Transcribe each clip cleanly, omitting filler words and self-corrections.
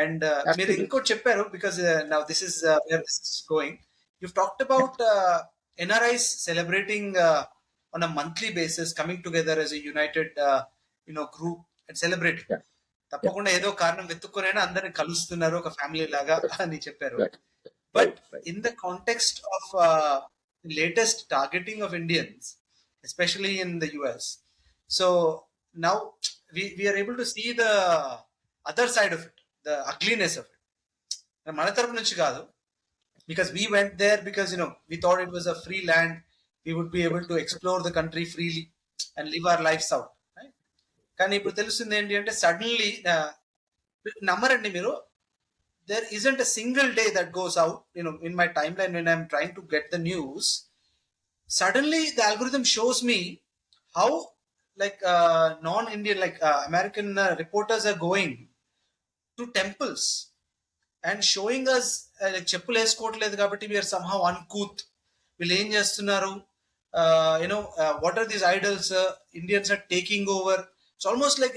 And మీరు Absolutely. ఇంకోటి చెప్పారు, because now this is where this is going. You've talked about NRIs celebrating on a monthly basis, coming together as a united group and celebrating. Yeah. Yeah. తప్పకుండా ఏదో కారణం వెతుక్కునైనా అందరిని కలుస్తున్నారు ఒక family లాగా అని చెప్పారు. Right. But Right. Right. in the context of latest targeting of Indians, especially in the US, so now we are able to see the other side of it, the ugliness of it. మన తరపు నుంచి కాదు, because we went there because we thought it was a free land, we would be able to explore the country freely and live our lives out, right? కానీ ఇప్పుడు తెలుస్తుంది ఏంటి అంటే suddenly నమ్మరండి మీరు, there isn't a single day that goes out in my timeline when I'm trying to get the news. Suddenly the algorithm shows me how like non-Indian, like American reporters are going to temples and showing us like చెప్పులు వేసుకోవట్లేదు కాబట్టి we are somehow uncouth, వీళ్ళు ఏం చేస్తున్నారు, what are these idols Indians are taking over. It's almost like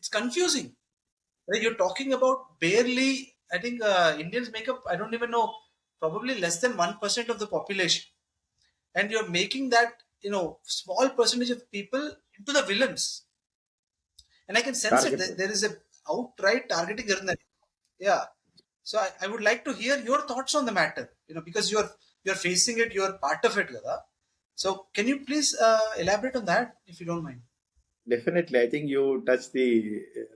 it's confusing. Right? You're talking about barely, I think Indians make up, I don't even know, probably less than 1% of the population, and you're making that small percentage of people into the villains, and I can sense it. Target. There is a outright targeting. Yeah. So I would like to hear your thoughts on the matter, because you're facing it, you're part of it, Gada. So can you please elaborate on that, if you don't mind? Definitely. I think you touched the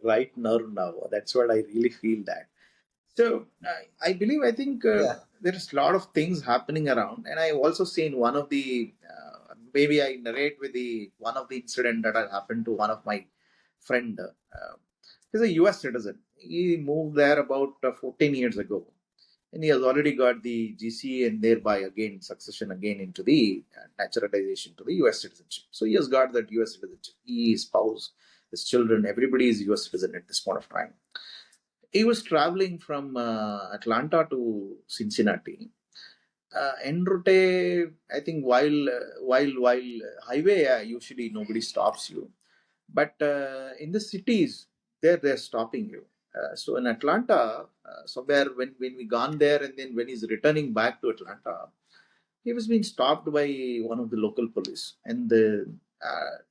right nerve now. That's what I really feel that. So I believe, I think Yeah. there's a lot of things happening around, and I also seen one of the maybe I narrate with the one of the incident that had happened to one of my friend. He's a US citizen. He moved there about 14 years ago, and he has already got the GC and thereby again succession again into the naturalization to the US citizenship. So he has got that US citizenship. He, his spouse, his children, everybody is US citizen at this point of time. He was traveling from Atlanta to Cincinnati. En route, I think while highway, usually nobody stops you, but in the cities, they're stopping you. So in Atlanta, somewhere when we gone there, and then when he's returning back to Atlanta, he was being stopped by one of the local police, and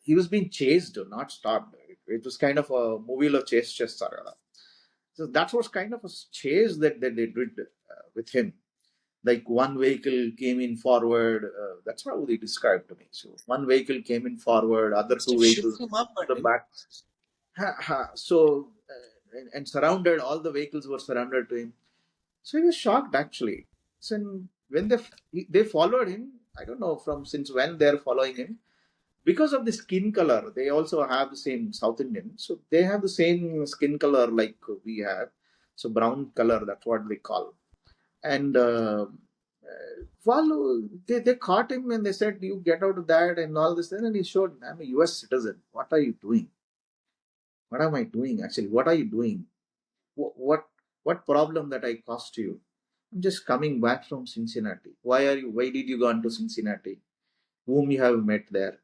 he was being chased, not stopped. It was kind of a movie lo chase chestar. So that was kind of a chase that they did with him. Like one vehicle came in forward. That's how they described to me. So one vehicle came in forward, other two Shoot vehicles him up, to the buddy. back. So and surrounded, all the vehicles were surrounded to him. So he was shocked actually. So when they followed him, I don't know from since when they're following him. Because of the skin color, they also have the same South Indian. So they have the same skin color like we have. So brown color, that's what they call. And they caught him and they said, "You get out of that," and all this. And he showed, "I'm a US citizen. What are you doing? What am I doing actually? What are you doing? What problem that I caused you? I'm just coming back from Cincinnati. Why did you go to Cincinnati? Whom you have met there?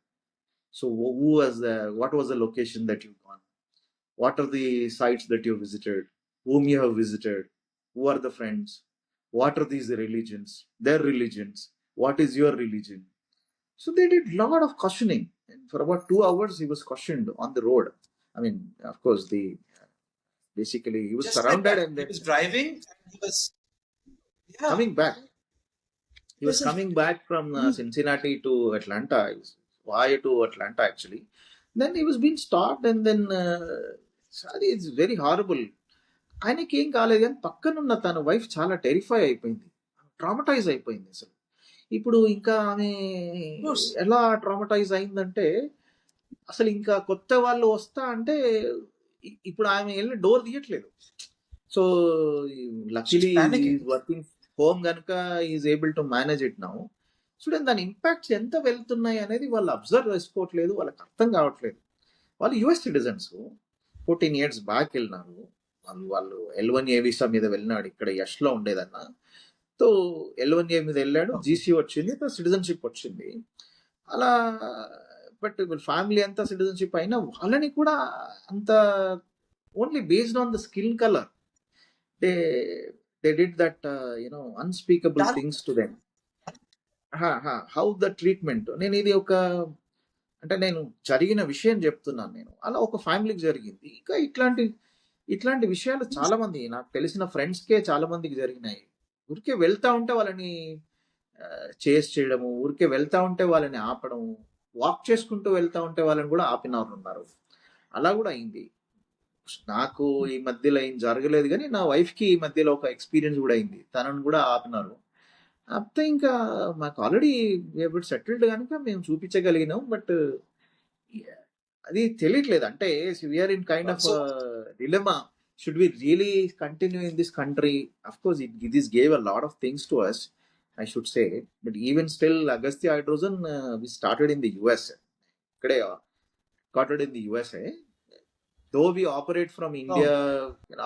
So what was the location that you've gone? What are the sites that you visited? Whom you have visited? Who are the friends? What are these religions? Their religions. What is your religion?" So they did a lot of questioning. And for about 2 hours, he was questioned on the road. I mean, of course, basically he was Just like surrounded, that. and He then was driving and he was, yeah, coming back. He was listen, coming back from Cincinnati to Atlanta. Why to Atlanta actually? Then he was being stopped, and then it's very horrible. ఆయనకి ఏం కాలేదు కానీ పక్కనున్న తన wife చాలా terrify అయిపోయింది, traumatise అయిపోయింది అసలు. ఇప్పుడు ఇంకా ఆమె ఎలా ట్రామటైజ్ అయిందంటే, అసలు ఇంకా కొత్త వాళ్ళు వస్తా అంటే ఇప్పుడు ఆమె వెళ్ళి డోర్ తీయట్లేదు. So luckily is working home కనుక is able to manage it now. చూడండి దాని ఇంపాక్ట్స్ ఎంత వెళ్తున్నాయి అనేది వాళ్ళు అబ్జర్వ్ చేసుకోవట్లేదు, వాళ్ళకి అర్థం కావట్లేదు. వాళ్ళు యుఎస్ సిటిజన్స్ 14 years బ్యాక్ వెళ్ళినారు. వాళ్ళు L1A వీసా మీద వెళ్ళినాడు, ఇక్కడ యష్లో ఉండేదన్న. సో L1A మీద వెళ్ళాడు, జీసీ వచ్చింది, సిటిజన్షిప్ వచ్చింది. అలా బట్ ఫ్యామిలీ అంతా సిటిజన్షిప్ అయినా వాళ్ళని కూడా అంత only based on the skin color. They they did that, unspeakable Dark. things to them. How the treatment, నేను ఇది ఒక, అంటే నేను జరిగిన విషయం చెప్తున్నాను. నేను అలా ఒక ఫ్యామిలీకి జరిగింది. ఇంకా ఇట్లాంటి ఇట్లాంటి విషయాలు చాలా మంది నాకు తెలిసిన ఫ్రెండ్స్కే చాలా మందికి జరిగినాయి. ఊరికే వెళ్తా ఉంటే వాళ్ళని చేస్ చేయడము, ఊరికే వెళ్తా ఉంటే వాళ్ళని ఆపడము, వాక్ చేసుకుంటూ వెళ్తా ఉంటే వాళ్ళని కూడా ఆపిన వాళ్ళు ఉన్నారు. అలా కూడా అయింది. నాకు ఈ మధ్యలో ఏం జరగలేదు, కానీ నా వైఫ్కి ఈ మధ్యలో ఒక ఎక్స్పీరియన్స్ కూడా అయింది. తనను కూడా ఆపినారు. అంతే, ఇంకా మాకు ఆల్రెడీ సెటిల్డ్ కనుక మేము చూపించగలిగినాం. బట్ అది తెలియట్లేదు. అంటే we are in kind of So, dilemma. Should we really continue in this country? Of course, this gave a lot of things to us, I should say. But even still, Agastya hydrogen, we started in the US. Ikkade started in the USA. Though we operate from India,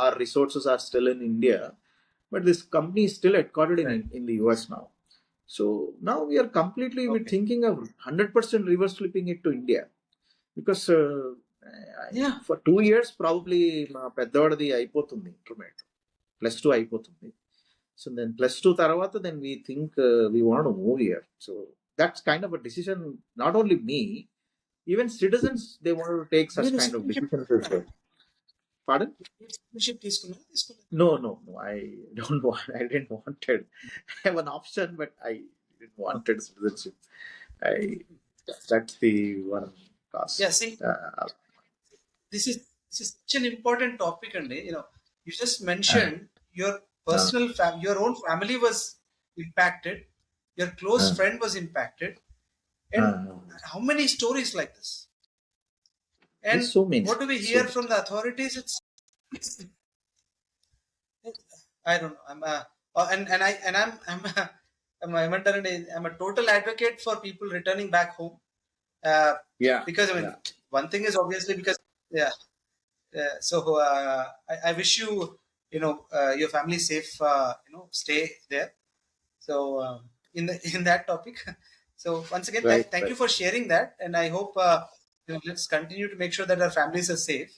our resources are still in India, but this company is still headquartered in the US now. So now we are completely we're thinking of 100% reverse flipping it to India, because yeah. for 2 years probably మా పెద్దవాడిది అయిపోతుంది, intermediate +2 అయిపోతుంది. So then +2 తర్వాత then we think we want to move here. So that's kind of a decision, not only me, even citizens, they want to take such kind of decisions as well. Pardon? No, I don't want, I didn't wanted. I have an option, but I didn't wanted citizenship. That's the one cause. Yeah, see, this is such an important topic, and you just mentioned your personal your own family was impacted, your close friend was impacted, and how many stories like this? And so many. What do we hear from the authorities? It's I don't know. I'm a total advocate for people returning back home. Because I mean, one thing is obviously because so I wish you your family safe, stay there. So in that topic, so once again, thank you for sharing that, and I hope let's continue to make sure that our families are safe.